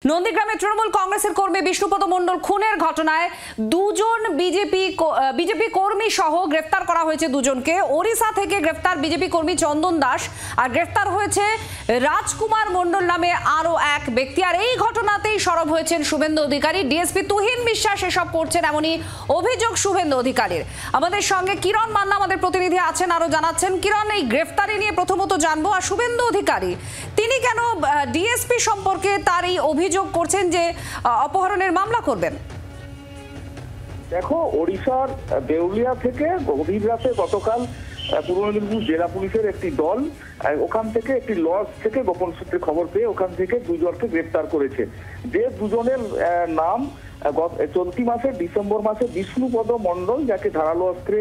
নন্দীগ্রামে তৃণমূল কংগ্রেসের কর্মী বিষ্ণুপদ মণ্ডল খুনের ঘটনায় দুজন বিজেপি কর্মী সহ গ্রেফতার করা হয়েছে। দুজনকে ওড়িশা থেকে গ্রেফতার বিজেপি কর্মী চন্দন দাস, আর গ্রেফতার হয়েছে রাজকুমার মণ্ডল নামে আরো এক ব্যক্তি। আর এই ঘটনাতেই সরব হয়েছেন শুভেন্দু অধিকারী। ডিএসপি তুহিন বিশ্বাস এসব করছেন এমনই অভিযোগ শুভেন্দু অধিকারীর। আমাদের সঙ্গে কিরণ মান্না আমাদের প্রতিনিধি আছেন, আরো জানাচ্ছেন। কিরণ, এই গ্রেফতারি নিয়ে প্রথমত জানবো, আর শুভেন্দু অধিকারী তিনি কেন ডিএসপি সম্পর্কে তার এই অভিযোগ করছেন যে অপহরণের মামলা করবেন? দেখো, ওড়িশার দেউলিয়া থেকে গভীর রাতে গতকাল পূর্ব মেদিনীপুর জেলা পুলিশের একটি দল ওখান থেকে একটি লজ থেকে গোপন সূত্রে খবর পেয়ে ওখান থেকে দুজনকে গ্রেফতার করেছে। যে দুজনের নাম চলতি মাসে ডিসেম্বর মাসে বিষ্ণুপদ মণ্ডল, যাকে ধারালো অস্ত্রে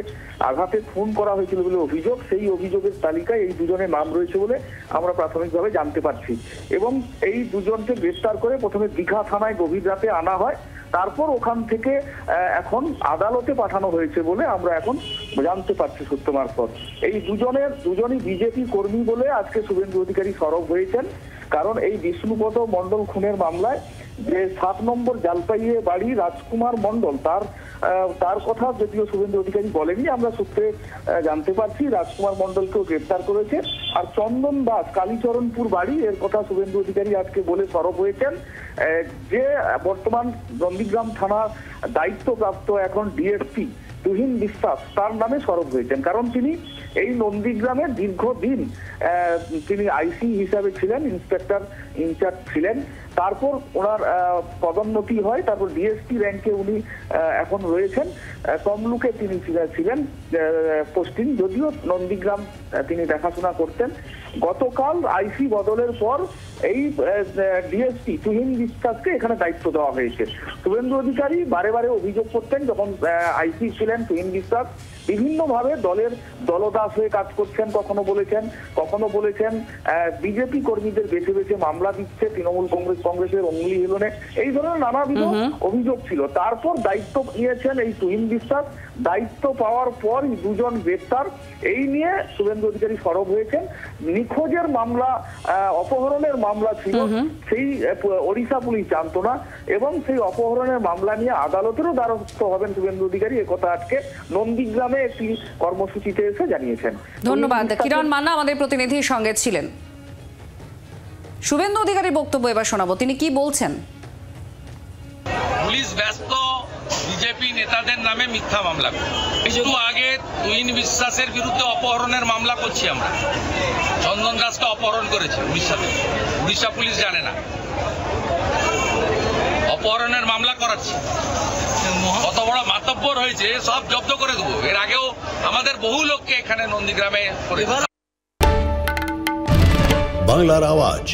আঘাতে খুন করা হয়েছিল বলে অভিযোগ, সেই অভিযোগের তালিকায় এই দুজনের নাম রয়েছে বলে আমরা প্রাথমিকভাবে জানতে পারছি। এবং এই দুজনকে গ্রেফতার করে প্রথমে দীঘা থানায় গভীর রাতে আনা হয়, তারপর ওখান থেকে এখন আদালতে পাঠানো হয়েছে বলে আমরা এখন জানতে পারছি সূত্র মারফত। এই দুজনই বিজেপি কর্মী বলে আজকে শুভেন্দু অধিকারী সরব হয়েছেন। কারণ এই বিষ্ণুপদ মণ্ডল খুনের মামলায় যে 7 নম্বর জালপাইয়ে বাড়ি রাজকুমার মণ্ডল, তার কথা যদিও শুভেন্দু অধিকারী বলেননি, আমরা সূত্রে জানতে পারছি রাজকুমার মণ্ডলকেও গ্রেফতার করেছে। আর চন্দন দাস কালীচরণপুর বাড়ি, এর কথা শুভেন্দু অধিকারী আজকে বলে সরব হয়েছেন। যে বর্তমান নন্দীগ্রাম থানার দায়িত্বপ্রাপ্ত এখন ডিএসপি তুহিন বিশ্বাস, তার নামে সরব হয়েছেন। কারণ তিনি এই নন্দীগ্রামে দীর্ঘদিন তিনি আইসি হিসাবে ছিলেন, ইন্সপেক্টর ইনচার্জ ছিলেন। তারপর ওনার পদোন্নতি হয়, তারপর ডিএসপি র্যাঙ্কে উনি এখন রয়েছেন। তমলুকে তিনি ছিলেন পোস্টিং, যদিও নন্দীগ্রাম তিনি দেখাশোনা করতেন। গতকাল আইসি বদলের পর এই ডিএসপি তুহিন বিশ্বাসকে এখানে দায়িত্ব দেওয়া হয়েছে। শুভেন্দু অধিকারী বারে বারে অভিযোগ করতেন, যখন আইসি ছিলেন তুহিন বিশ্বাস বিভিন্নভাবে দলের দলদাস হয়ে কাজ করছেন। কখনো বলেছেন বিজেপি কর্মীদের বেছে বেছে মামলা দিচ্ছে, তৃণমূল কংগ্রেসের অঙ্গুলি হিলনে, এই ধরনের নানাবিধ অভিযোগ ছিল। তারপর দায়িত্ব নিয়েছেন এই তুহিন বিশ্বাস। দায়িত্ব পাওয়ার পর দুজন গ্রেফতার, এই নিয়ে শুভেন্দু অধিকারী সরব হয়েছেন। নিখোঁজের মামলা, অপহরণের মামলা ছিল, সেই ওড়িশা পুলিশ জানতো না, এবং সেই অপহরণের মামলা নিয়ে আদালতেরও দ্বারস্থ হবেন শুভেন্দু অধিকারী, একথা আজকে নন্দীগ্রামে একটি কর্মসূচিতে এসে জানিয়েছেন। ধন্যবাদ। কিরণ মান্না আমাদের প্রতিনিধির সঙ্গে ছিলেন। শুভেন্দু অধিকারীর বক্তব্য এবার শোনাবো, তিনি কি বলছেন। পুলিশ ব্যস্ত বিজেপি নেতাদের নামে মিথ্যা মামলা। একটু আগে তুহিন বিশ্বাসের বিরুদ্ধে অপহরণের মামলা করছি আমরা। চন্দন দাসকে অপহরণ করেছে উড়িষ্যাতে, উড়িষ্যা পুলিশ জানে না, অপহরণের মামলা করাচ্ছি। কত বড় মাতব্বর হয়েছে, সব জব্দ করে দেবো। এর আগেও আমাদের বহু লোককে এখানে নন্দীগ্রামে করে। বাংলার আওয়াজ,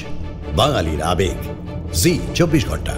বাঙালির আবেগ, জি 24 ঘন্টা।